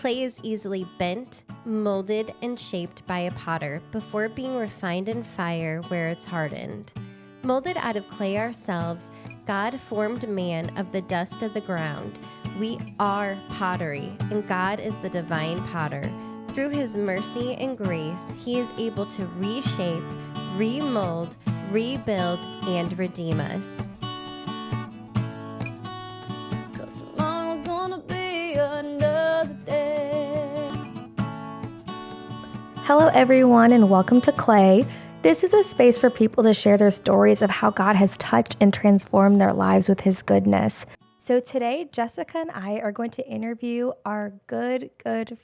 Clay is easily bent, molded, and shaped by a potter before being refined in fire where it's hardened. Molded out of clay ourselves, God formed man of the dust of the ground. We are pottery, and God is the divine potter. Through his mercy and grace, he is able to reshape, remold, rebuild, and redeem us. Cause tomorrow's gonna be another day. Hello everyone, and welcome to Clay. This is a space for people to share their stories of how God has touched and transformed their lives with his goodness. So today, Jessica and I are going to interview our good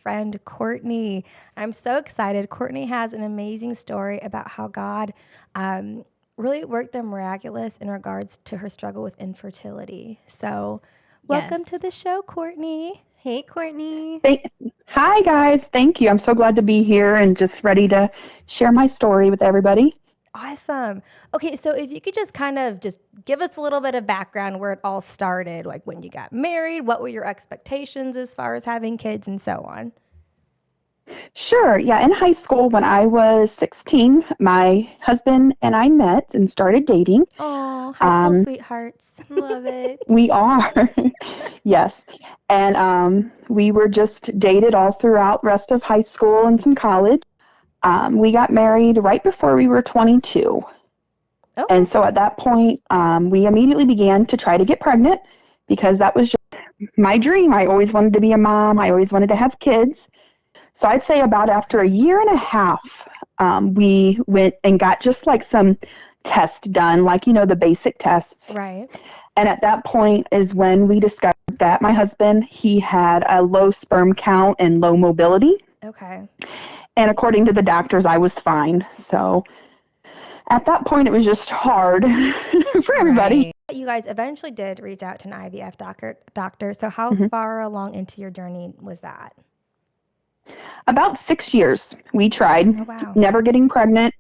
friend, Courtnie. I'm so excited. Courtnie has an amazing story about how God really worked the miraculous in regards to her struggle with infertility. So welcome to the show, Courtnie. Hey, Courtnie. Hi, guys. Thank you. I'm so glad to be here and just ready to share my story with everybody. Awesome. Okay, so if you could just kind of just give us a little bit of background where it all started, like when you got married, what were your expectations as far as having kids and so on? Sure. Yeah. In high school, when I was 16, my husband and I met and started dating. Oh, high school sweethearts. Love it. We are. Yes. And we were just dated all throughout the rest of high school and some college. We got married right before we were 22. Okay. And so at that point, we immediately began to try to get pregnant because that was just my dream. I always wanted to be a mom. I always wanted to have kids. So I'd say about after a year and a half, we went and got just like some tests done, like, the basic tests. Right. And at that point is when we discovered that my husband, he had a low sperm count and low mobility. Okay. And according to the doctors, I was fine. So at that point, it was just hard for everybody. Right. You guys eventually did reach out to an IVF doctor. So how far along into your journey was that? About 6 years we tried, Oh, wow. never getting pregnant.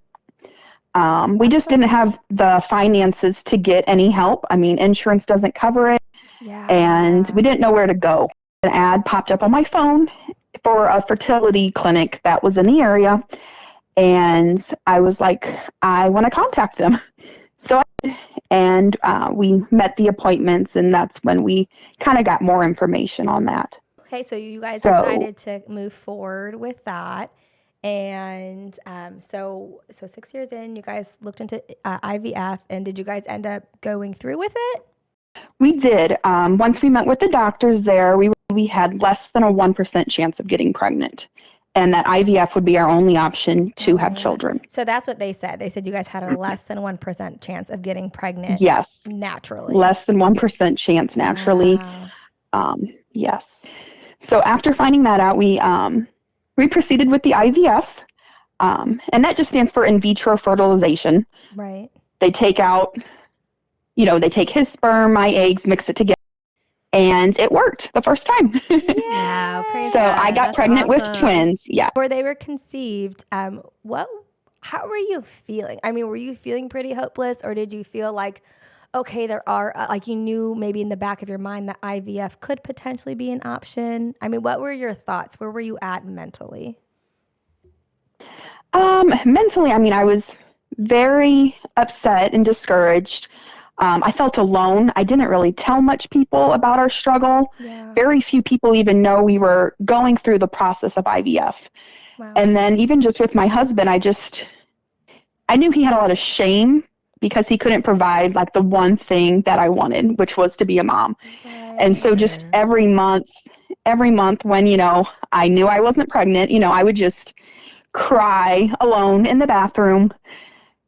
We just didn't have the finances to get any help. I mean, insurance doesn't cover it. Yeah. And we didn't know where to go. An ad popped up on my phone for a fertility clinic that was in the area. And I was like, I want to contact them. So I did, and we met the appointments, and that's when we kind of got more information on that. Okay, so you guys decided to move forward with that. And so 6 years in, you guys looked into IVF, and did you guys end up going through with it? We did. Once we met with the doctors there, we had less than a 1% chance of getting pregnant, and that IVF would be our only option to have children. So that's what they said. They said you guys had a less than 1% chance of getting pregnant. Yes. Naturally. Less than 1% chance naturally. Wow. Yes. So after finding that out, we proceeded with the IVF, and that just stands for in vitro fertilization. Right. They take out, they take his sperm, my eggs, mix it together, and it worked the first time. Wow, praise So God. I got That's pregnant with awesome. twins. Yeah. Before they were conceived, how were you feeling? I mean, were you feeling pretty hopeless, or did you feel like, okay, there are, like you knew maybe in the back of your mind that IVF could potentially be an option? I mean, what were your thoughts? Where were you at mentally? Mentally, I mean, I was very upset and discouraged. I felt alone. I didn't really tell much people about our struggle. Yeah. Very few people even know we were going through the process of IVF. Wow. And then even just with my husband, I knew he had a lot of shame because he couldn't provide like the one thing that I wanted, which was to be a mom. Right. And so just every month when, I knew I wasn't pregnant, I would just cry alone in the bathroom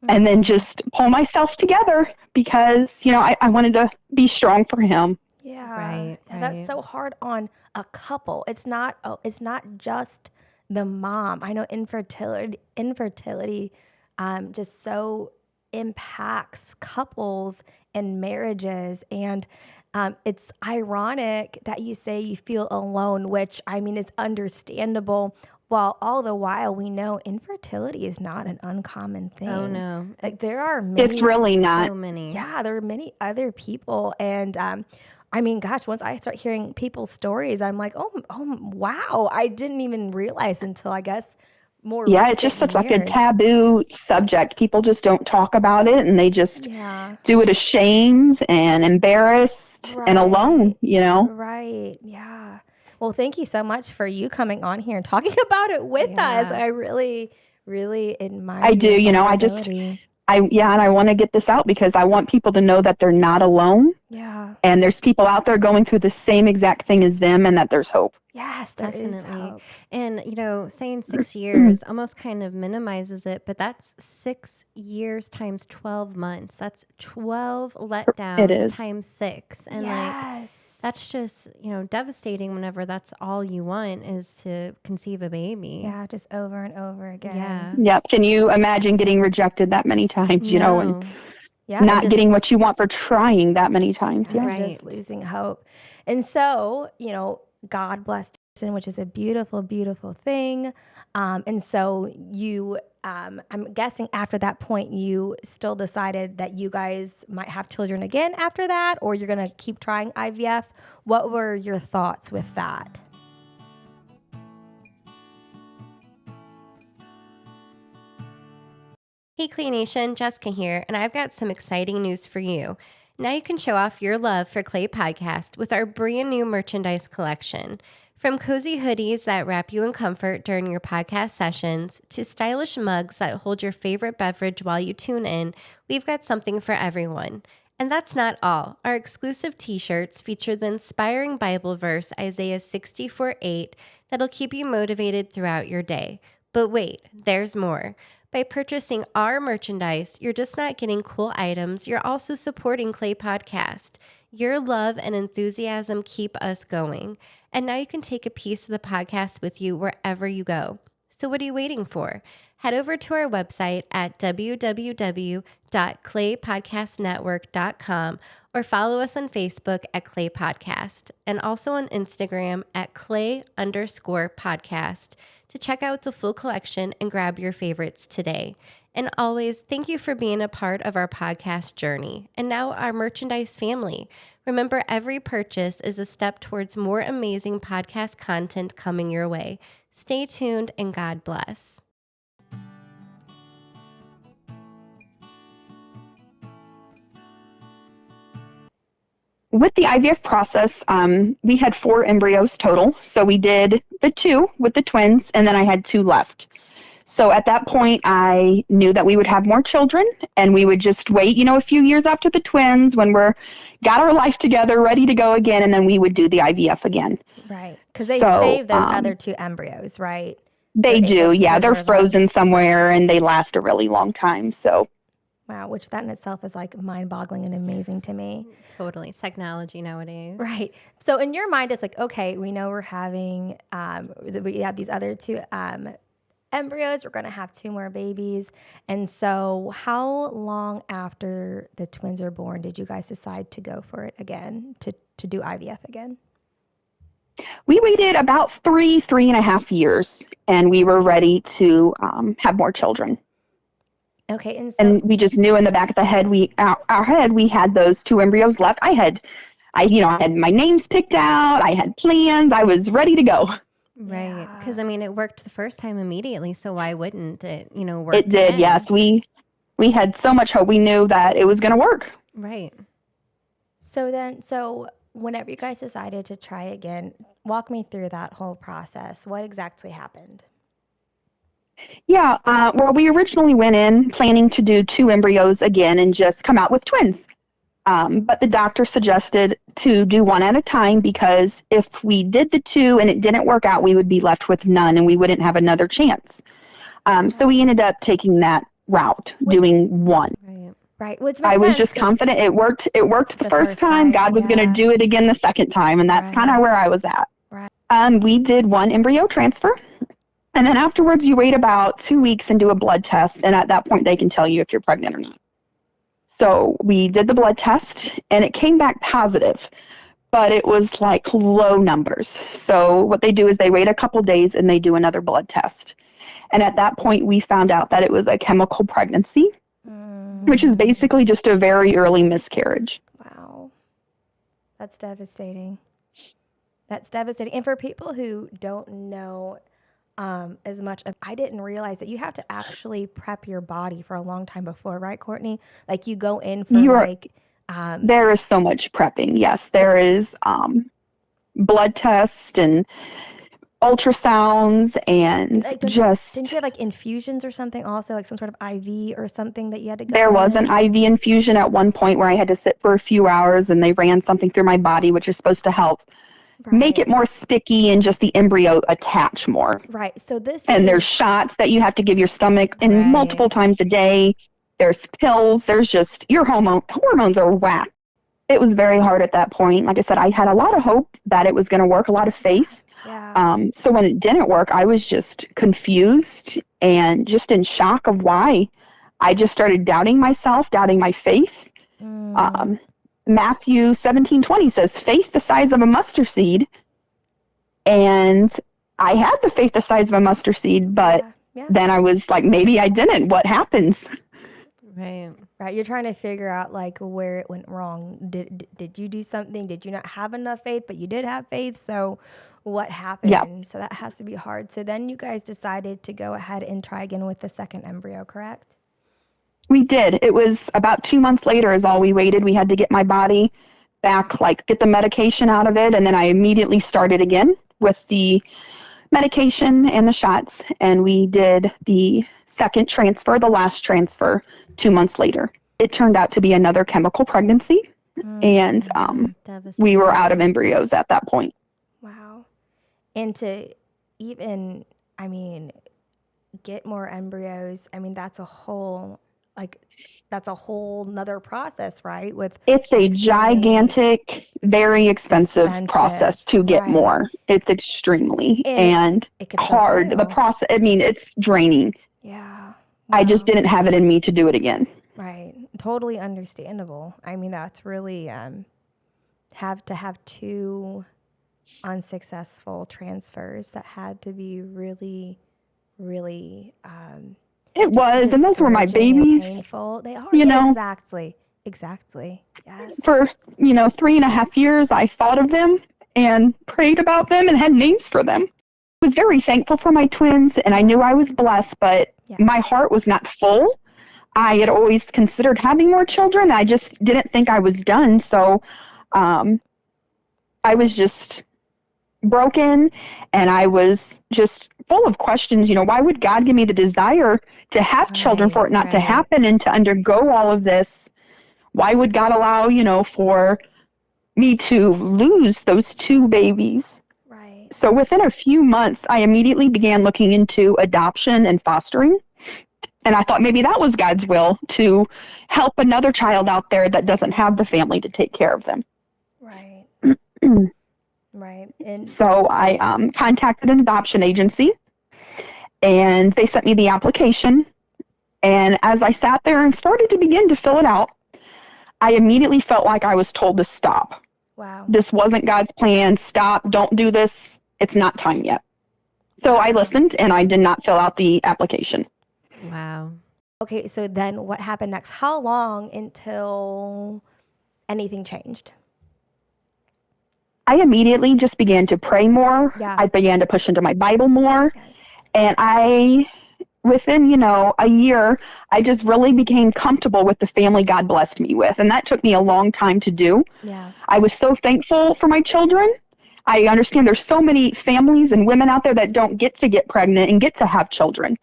and then just pull myself together because, I wanted to be strong for him. Yeah. Right. That's so hard on a couple. It's not just the mom. I know infertility just so impacts couples and marriages, and it's ironic that you say you feel alone, which I mean is understandable. while all the while we know infertility is not an uncommon thing. Oh no. Like there are many. It's really not. So many. Yeah, there are many other people. And I mean, gosh, once I start hearing people's stories, I'm like, oh, wow. I didn't even realize until I guess more Yeah, it's just such like a taboo subject. People just don't talk about it, and they just do it ashamed and embarrassed and alone, Right. Yeah. Well, thank you so much for you coming on here and talking about it with us. I really, really admire I do, and I want to get this out because I want people to know that they're not alone. Yeah. And there's people out there going through the same exact thing as them, and that there's hope. Yes, there is hope. And, saying 6 years almost kind of minimizes it, but that's 6 years times 12 months. That's 12 letdowns times 6. And that's just, devastating whenever that's all you want is to conceive a baby. Yeah, just over and over again. Yeah. Yep. Can you imagine getting rejected that many times, and not getting what you want for trying that many times? Yeah, just losing hope. And so, God blessed us, which is a beautiful, beautiful thing. And so you, I'm guessing after that point, you still decided that you guys might have children again after that, or you're going to keep trying IVF. What were your thoughts with that? Hey Clay Nation, Jessica here, and I've got some exciting news for you. Now you can show off your love for Clay Podcast with our brand new merchandise collection. From cozy hoodies that wrap you in comfort during your podcast sessions to stylish mugs that hold your favorite beverage while you tune in, we've got something for everyone. And that's not all. Our exclusive t-shirts feature the inspiring Bible verse Isaiah 64:8 that'll keep you motivated throughout your day. But wait, there's more. By purchasing our merchandise, you're just not getting cool items, you're also supporting Clay Podcast. Your love and enthusiasm keep us going. And now you can take a piece of the podcast with you wherever you go. So what are you waiting for? Head over to our website at www.claypodcastnetwork.com or follow us on Facebook at Clay Podcast and also on Instagram at Clay_podcast to check out the full collection and grab your favorites today. And always, thank you for being a part of our podcast journey and now our merchandise family. Remember, every purchase is a step towards more amazing podcast content coming your way. Stay tuned and God bless. With the IVF process, we had 4 embryos total. So we did the 2 with the twins, and then I had 2 left. So at that point, I knew that we would have more children, and we would just wait, a few years after the twins when we're got our life together, ready to go again, and then we would do the IVF again. Right, because they save those other 2 embryos, right? They do, yeah. They're frozen somewhere, and they last a really long time, so. Wow, which that in itself is like mind-boggling and amazing to me. Totally. Technology nowadays. Right. So in your mind, it's like, okay, we know we're having, we have these other 2 embryos. We're going to have 2 more babies. And so how long after the twins are born did you guys decide to go for it again, to do IVF again? We waited about 3.5 years, and we were ready to have more children. Okay, and we just knew in the back of the head, our head, we had those 2 embryos left. I had my names picked out. I had plans. I was ready to go. Right, because it worked the first time immediately. So why wouldn't it, work? It did, again? Yes. We had so much hope. We knew that it was going to work. Right. So whenever you guys decided to try again, walk me through that whole process. What exactly happened? Yeah, well, we originally went in planning to do 2 embryos again and just come out with twins. But the doctor suggested to do 1 at a time because if we did the 2 and it didn't work out, we would be left with none and we wouldn't have another chance. So we ended up taking that route, doing 1. Right. Which I was just confident it worked. It worked the first time. God was going to do it again the second time, and that's kind of where I was at. Right. We did 1 embryo transfer. And then afterwards, you wait about 2 weeks and do a blood test. And at that point, they can tell you if you're pregnant or not. So we did the blood test, and it came back positive. but it was like low numbers. So what they do is they wait a couple days and they do another blood test. And at that point, we found out that it was a chemical pregnancy, which is basically just a very early miscarriage. Wow. That's devastating. That's devastating. And for people who don't know as much, I didn't realize that you have to actually prep your body for a long time before, right, Courtnie? Like you go in for there is so much prepping. Yes, there is blood tests and ultrasounds and like, didn't you have like infusions or something also, like some sort of IV or something that you had to go There was in? an IV infusion at one point where I had to sit for a few hours and they ran something through my body, which is supposed to help make it more sticky and just the embryo attach more. Right. So there's shots that you have to give your stomach in multiple times a day. There's pills. There's just your hormones are whacked. It was very hard at that point. Like I said, I had a lot of hope that it was going to work, a lot of faith. Yeah. So when it didn't work, I was just confused and just in shock of why. I just started doubting myself, doubting my faith. Matthew 17:20 says, faith the size of a mustard seed. And I had the faith the size of a mustard seed, but then I was like, maybe I didn't. What happens? Right. Right. You're trying to figure out like where it went wrong. Did you do something? Did you not have enough faith, but you did have faith? So what happened? Yeah. So that has to be hard. So then you guys decided to go ahead and try again with the second embryo, correct? We did. It was about 2 months later is all we waited. We had to get my body back, like get the medication out of it. And then I immediately started again with the medication and the shots. And we did the second transfer, the last transfer, 2 months later. It turned out to be another chemical pregnancy. And we were out of embryos at that point. Wow. And to even, get more embryos, that's a whole nother process, right? It's a gigantic, very expensive process to get more. It's extremely and hard. The process, it's draining. Yeah. Wow. I just didn't have it in me to do it again. Right. Totally understandable. That's really have to have 2 unsuccessful transfers. That had to be really, really it was, and those were my babies. Painful. They are. Exactly. Yes. For 3.5 years, I thought of them and prayed about them and had names for them. I was very thankful for my twins, and I knew I was blessed, but my heart was not full. I had always considered having more children. I just didn't think I was done. So I was just broken, and I was just full of questions. Why would God give me the desire to have children for it not to happen and to undergo all of this? Why would God allow, for me to lose those 2 babies? Right. So within a few months, I immediately began looking into adoption and fostering. And I thought maybe that was God's will to help another child out there that doesn't have the family to take care of them. Right. Right. And so I contacted an adoption agency, and they sent me the application. And as I sat there and started to begin to fill it out, I immediately felt like I was told to stop. Wow. This wasn't God's plan. Stop. Don't do this. It's not time yet. So I listened, and I did not fill out the application. Wow. Okay, so then what happened next? How long until anything changed? I immediately just began to pray more. Yeah. I began to push into my Bible more. Yes. And within, a year, I just really became comfortable with the family God blessed me with. And that took me a long time to do. Yeah. I was so thankful for my children. I understand there's so many families and women out there that don't get to get pregnant and get to have children.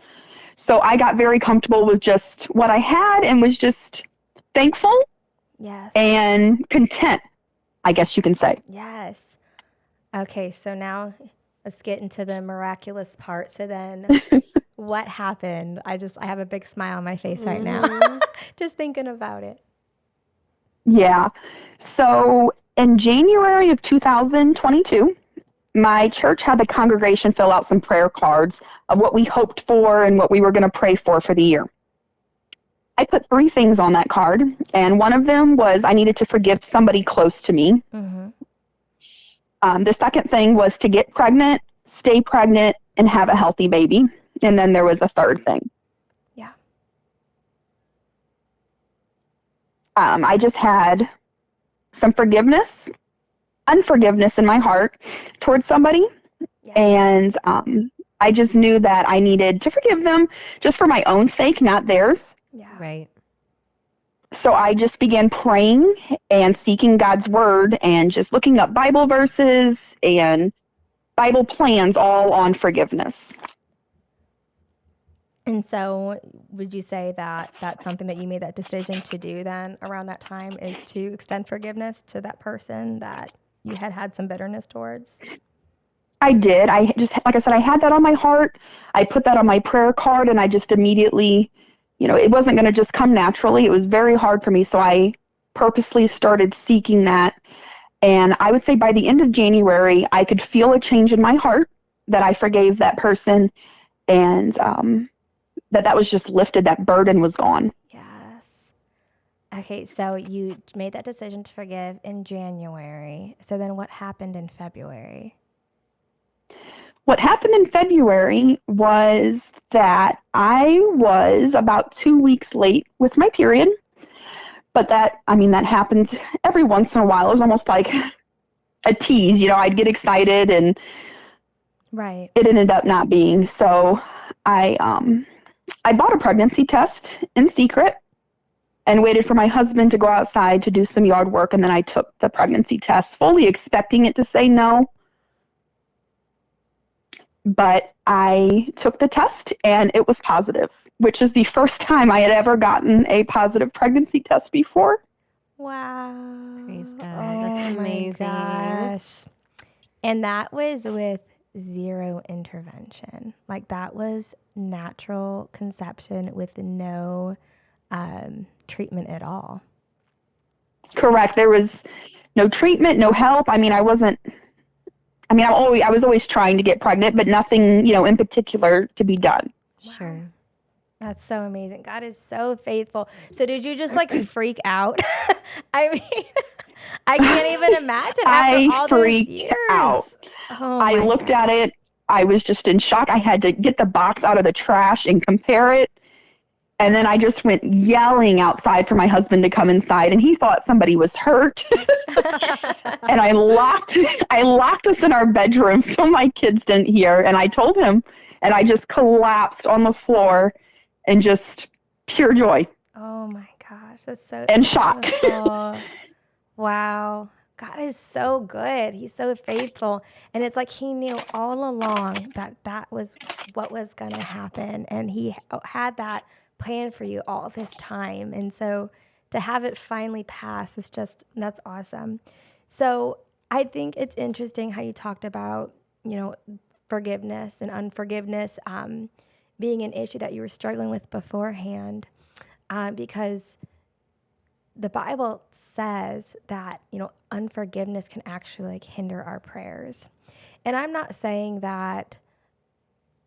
So I got very comfortable with just what I had and was just thankful. Yes. And content, I guess you can say. Yes. Okay, so now let's get into the miraculous part. So then what happened? I have a big smile on my face right now. Just thinking about it. Yeah. So in January of 2022, my church had the congregation fill out some prayer cards of what we hoped for and what we were going to pray for the year. I put 3 things on that card, and one of them was I needed to forgive somebody close to me. Mm-hmm. The second thing was to get pregnant, stay pregnant, and have a healthy baby. And then there was a third thing. Yeah. I just had some unforgiveness in my heart towards somebody. Yes. And I just knew that I needed to forgive them just for my own sake, not theirs. Yeah. Right. So I just began praying and seeking God's word and just looking up Bible verses and Bible plans all on forgiveness. And so would you say that that's something that you made that decision to do then around that time, is to extend forgiveness to that person that you had some bitterness towards? I did. I just, like I said, I had that on my heart. I put that on my prayer card, and I just immediately, it wasn't going to just come naturally. It was very hard for me. So I purposely started seeking that. And I would say by the end of January, I could feel a change in my heart, that I forgave that person, and that was just lifted. That burden was gone. Yes. Okay, so you made that decision to forgive in January. So then what happened in February? What happened in February was that I was about 2 weeks late with my period. But that happens every once in a while. It was almost like a tease. I'd get excited, and right. It ended up not being. So I bought a pregnancy test in secret and waited for my husband to go outside to do some yard work. And then I took the pregnancy test, fully expecting it to say no. But I took the test, and it was positive, which is the first time I had ever gotten a positive pregnancy test before. Wow. Praise God. That's amazing. My gosh. And that was with zero intervention. Like, that was natural conception with no treatment at all. Correct. There was no treatment, no help. I was always trying to get pregnant, but nothing, in particular to be done. Sure. Wow. That's so amazing. God is so faithful. So did you just freak out? I mean, I can't even imagine after all those years. Out. Oh, I looked at it. I was just in shock. I had to get the box out of the trash and compare it. And then I just went yelling outside for my husband to come inside, and he thought somebody was hurt. And I locked us in our bedroom so my kids didn't hear. And I told him, and I just collapsed on the floor in just pure joy. Oh my gosh, that's so and shock. Wow. God is so good. He's so faithful. And it's like he knew all along that was what was going to happen. And he had that plan for you all this time. And so to have it finally pass is that's awesome. So I think it's interesting how you talked about, forgiveness and unforgiveness being an issue that you were struggling with beforehand, because the Bible says that, unforgiveness can actually hinder our prayers. And I'm not saying that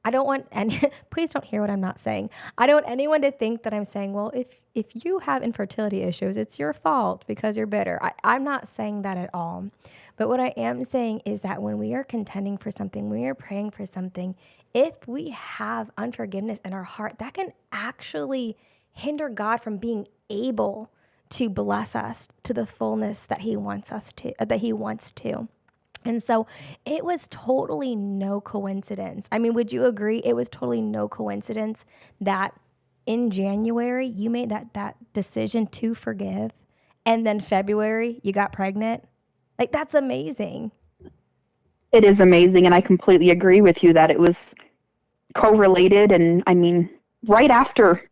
I don't want, and please don't hear what I'm not saying. I don't want anyone to think that I'm saying, well, if you have infertility issues, it's your fault because you're bitter. I'm not saying that at all. But what I am saying is that when we are contending for something, we are praying for something, if we have unforgiveness in our heart, that can actually hinder God from being able to bless us to the fullness that he wants to. And so it was totally no coincidence. I mean, would you agree? It was totally no coincidence that in January you made that decision to forgive, and then February you got pregnant. Like, that's amazing. It is amazing, and I completely agree with you that it was correlated, and right after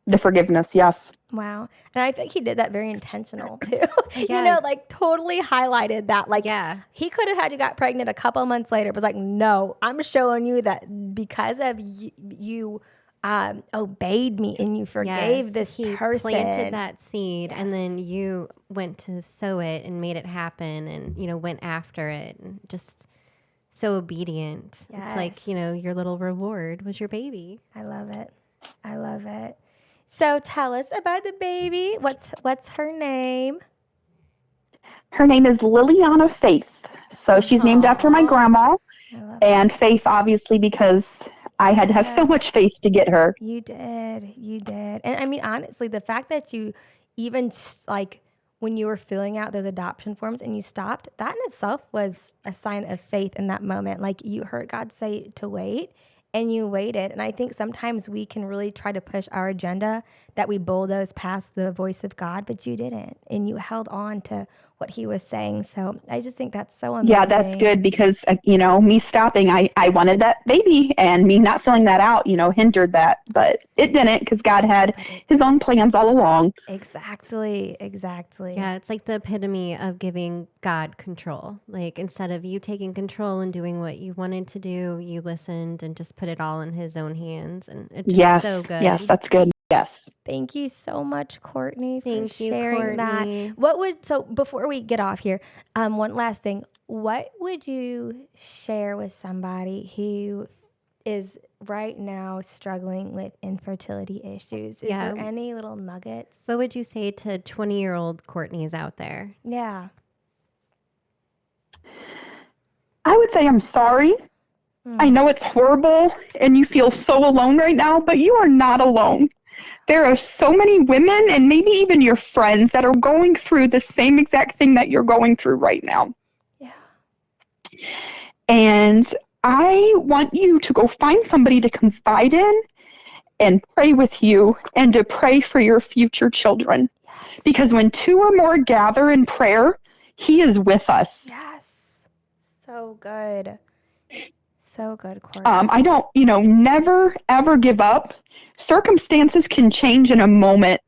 the forgiveness, yes. Wow. And I think he did that very intentional too. Yeah. Totally highlighted that. He could have had you got pregnant a couple months later, but was like, no, I'm showing you that because of you obeyed me and you forgave this person. He planted that seed, Yes. and then you went to sow it and made it happen, and, went after it, and just so obedient. Yes. It's like, your little reward was your baby. I love it. So tell us about the baby. What's her name? Her name is Liliana Faith. So she's named after my grandma, I love and Faith, obviously, because I had to have so much faith to get her. You did. You did. And I mean, honestly, the fact that you even like when you were filling out those adoption forms and you stopped, that in itself was a sign of faith in that moment. Like you heard God say to wait and you waited. And I think sometimes we can really try to push our agenda that we bulldoze past the voice of God, but you didn't. And you held on to what he was saying. So I just think that's so amazing. Yeah, that's good because, me stopping, I wanted that baby, and me not filling that out, hindered that. But it didn't, because God had his own plans all along. Exactly. Yeah, it's like the epitome of giving God control. Like instead of you taking control and doing what you wanted to do, you listened and just put it all in his own hands. And it's just so good. Yes, that's good. Yes. Thank you so much, Courtnie, for Thank you, sharing Courtnie. that. So before we get off here, one last thing. What would you share with somebody who is right now struggling with infertility issues? Is there any little nuggets? What would you say to 20-year-old Courtneys out there? Yeah. I would say I'm sorry. I know it's horrible and you feel so alone right now, but you are not alone. There are so many women and maybe even your friends that are going through the same exact thing that you're going through right now. Yeah. And I want you to go find somebody to confide in and pray with you and to pray for your future children. Yes. Because when two or more gather in prayer, he is with us. Yes. So good. So good, Courtnie. I don't, never, ever give up. Circumstances can change in a moment.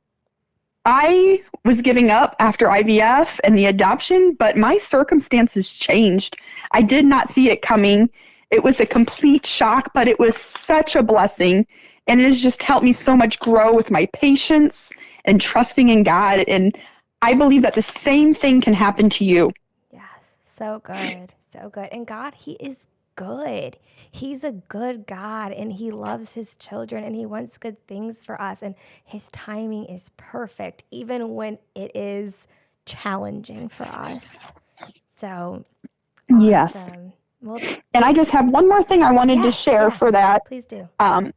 I was giving up after IVF and the adoption, but my circumstances changed. I did not see it coming. It was a complete shock, but it was such a blessing. And it has just helped me so much grow with my patience and trusting in God. And I believe that the same thing can happen to you. Yes, so good. So good. And God, he is good. He's a good God, and he loves his children, and he wants good things for us, and his timing is perfect, even when it is challenging for us. So, yes. Awesome. Well, and I just have one more thing I wanted to share for that. Please do. I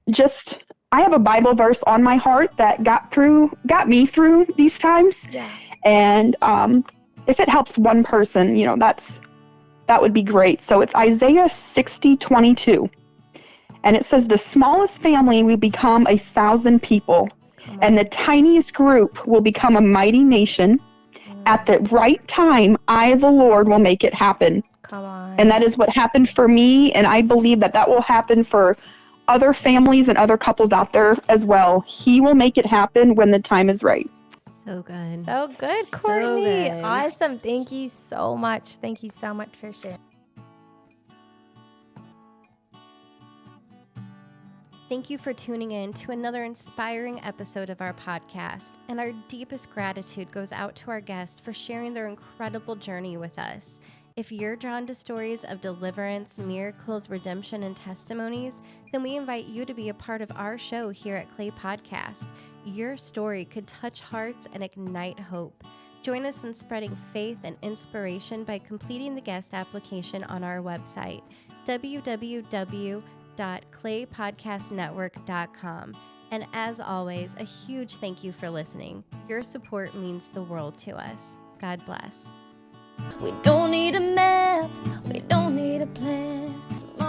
have a Bible verse on my heart that got me through these times. Yeah. And if it helps one person, that would be great. So it's Isaiah 60:22. And it says, the smallest family will become 1,000 people, and the tiniest group will become a mighty nation. At the right time, I, the Lord, will make it happen. Come on. And that is what happened for me, and I believe that will happen for other families and other couples out there as well. He will make it happen when the time is right. So good. So good, Courtnie. Awesome. Thank you so much. Thank you so much for sharing. Thank you for tuning in to another inspiring episode of our podcast. And our deepest gratitude goes out to our guests for sharing their incredible journey with us. If you're drawn to stories of deliverance, miracles, redemption, and testimonies, then we invite you to be a part of our show here at Clay Podcast. Your story could touch hearts and ignite hope. Join us in spreading faith and inspiration by completing the guest application on our website, www.claypodcastnetwork.com. And as always, a huge thank you for listening. Your support means the world to us. God bless. We don't need a map, we don't need a plan. Tomorrow